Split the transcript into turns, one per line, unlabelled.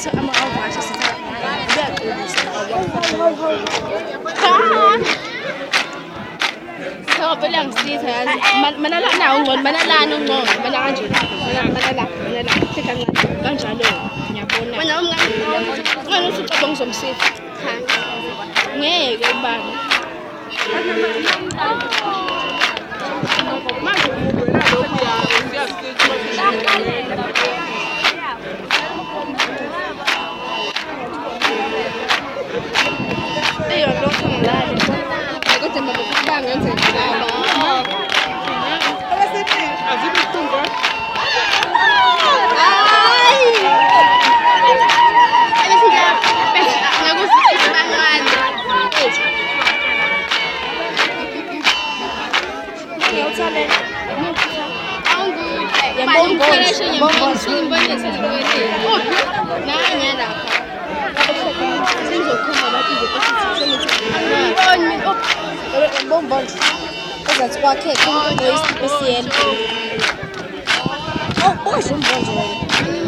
into ama-avasha kuyaqinisa. Cha phela ngisiza yazi manala nawo ngcono manalana ungcono mana kanje manala hleka kanjalo ngiyabona wena ungani usucabanga ngizomsiza cha ngeke ubani manje umuntu wena lokhu iyo lokho ngilale kodwa mabukubanga yenze njalo abasithi azibuhlungu ay ebesija ngakusiza bangani ngiyotshale angu yabonga ngibone sesikwete nanye lapha sizokhoma lapha izokuthi bombonje ezathi kwakhe into esiyele oh uzombonje wena